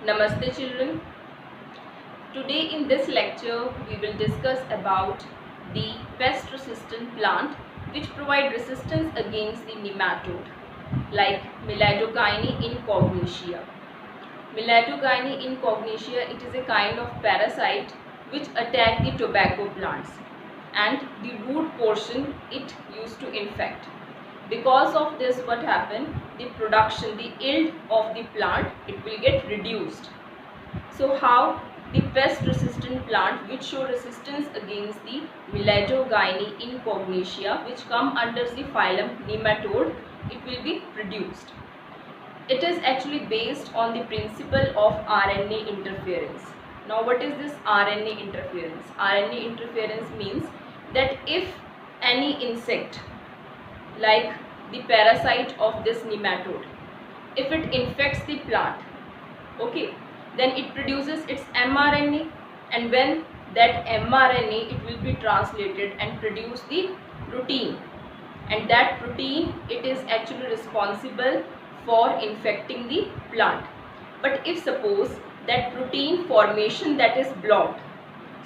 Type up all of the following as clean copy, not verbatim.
Namaste children. Today in this lecture we will discuss about the pest resistant plant which provide resistance against the nematode like Miladogyne incognitia. Miladogyne incognitia, it is a kind of parasite which attack the tobacco plants and the root portion it used to infect. Because of this, what happened, the production, the yield of the plant, it will get reduced. So how the pest resistant plant which show resistance against the Miladogyne incognitia which come under the phylum nematode, it will be produced. It is actually based on the principle of RNA interference. Now what is this RNA interference? RNA interference means that if any insect like the parasite of this nematode, if it infects the plant, okay, then it produces its mRNA, and when that mRNA it will be translated and produce the protein, and that protein it is actually responsible for infecting the plant. But if suppose that protein formation that is blocked,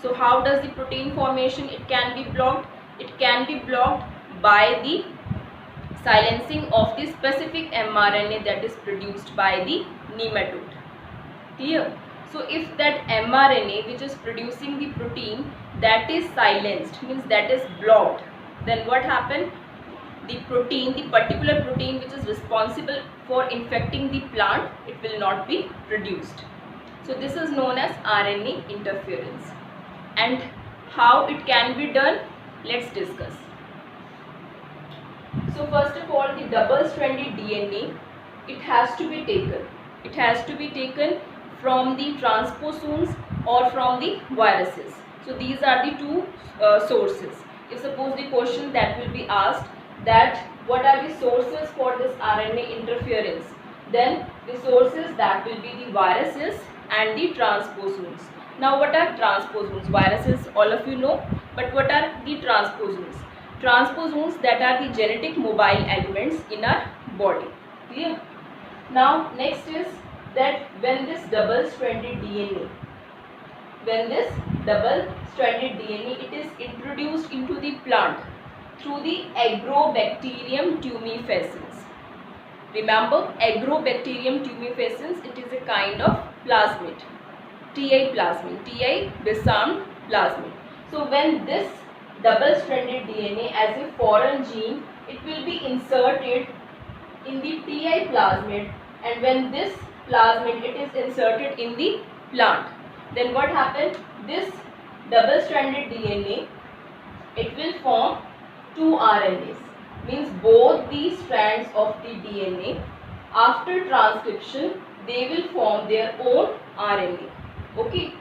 so how does the protein formation it can be blocked? It can be blocked by the silencing of the specific mRNA that is produced by the nematode. Clear? So if that mRNA which is producing the protein that is silenced, means that is blocked, then what happened? The protein, the particular protein which is responsible for infecting the plant, it will not be produced. So this is known as RNA interference. And how it can be done? Let's discuss. So first of all, the double-stranded DNA, it has to be taken. It has to be taken from the transposons or from the viruses. So these are the two sources. If suppose the question that will be asked that what are the sources for this RNA interference, then the sources that will be the viruses and the transposons. Now what are transposons? Viruses all of you know, but what are the transposons? Transposons, that are the genetic mobile elements in our body. Clear? Now next is that when this double-stranded DNA, it is introduced into the plant through the Agrobacterium tumefaciens. Remember, Agrobacterium tumefaciens, it is a kind of plasmid, Ti plasmid, Ti disarmed plasmid. So when this double-stranded DNA as a foreign gene, it will be inserted in the Ti plasmid, and when this plasmid it is inserted in the plant, then what happens? This double-stranded DNA, it will form two RNAs, means both these strands of the DNA after transcription they will form their own RNA. Okay,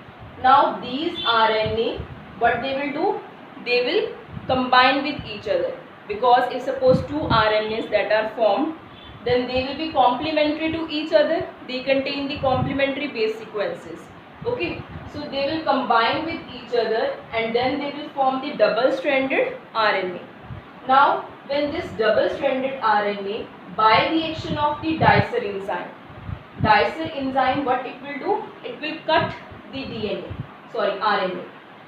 now these RNA, what they will do? They will combine with each other, because if suppose two RNAs that are formed, then they will be complementary to each other. They contain the complementary base sequences. Okay, so they will combine with each other and then they will form the double-stranded RNA. Now when this double-stranded RNA, by the action of the dicer enzyme, what it will do? It will cut the RNA.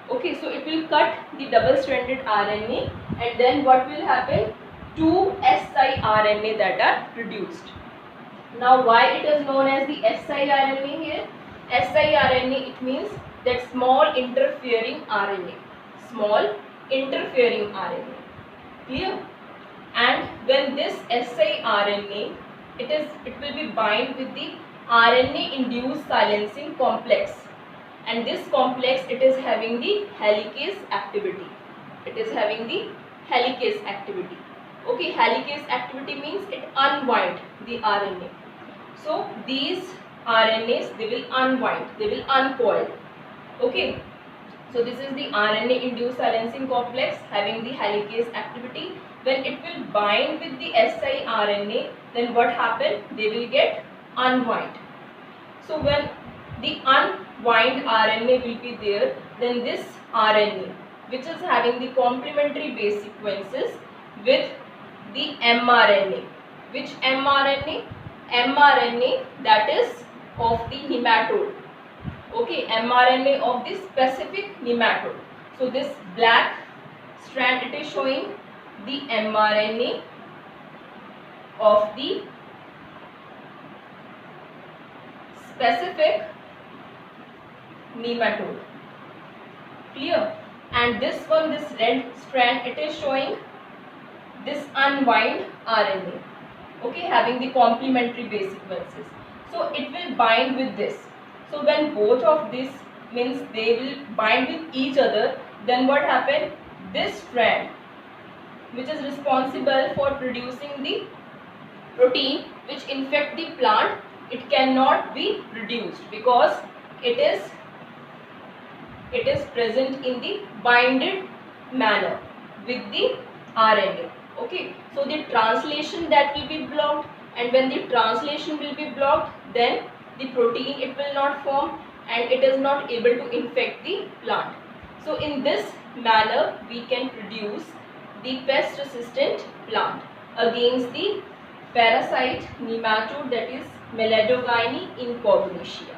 Okay, so it will cut the double-stranded RNA, and then what will happen? Two siRNA that are produced. Now why it is known as the siRNA here? siRNA, it means that small interfering RNA. Clear? And when this siRNA, it will be bind with the RNA induced silencing complex, and this complex it is having the helicase activity. Okay, helicase activity means it unwind the RNA. So these RNAs, they will unwind, they will uncoil. Okay, so this is the RNA induced silencing complex having the helicase activity. When it will bind with the siRNA, then what happen? They will get unwind. So when the unwind RNA will be there, then this RNA, which is having the complementary base sequences with the mRNA. Which mRNA? mRNA that is of the nematode. Okay, mRNA of the specific nematode. So this black strand, it is showing the mRNA of the specific nematode. Clear? And this one, this red strand, it is showing this unwind RNA. Okay, having the complementary base sequences. So it will bind with this. So when both of this means they will bind with each other, then what happened? This strand, which is responsible for producing the protein which infect the plant, it cannot be reduced because it is present in the binded manner with the RNA. Okay, so the translation that will be blocked, and when the translation will be blocked, then the protein, it will not form and it is not able to infect the plant. So in this manner we can produce the pest resistant plant against the parasite nematode, that is Meledogini incorporatia.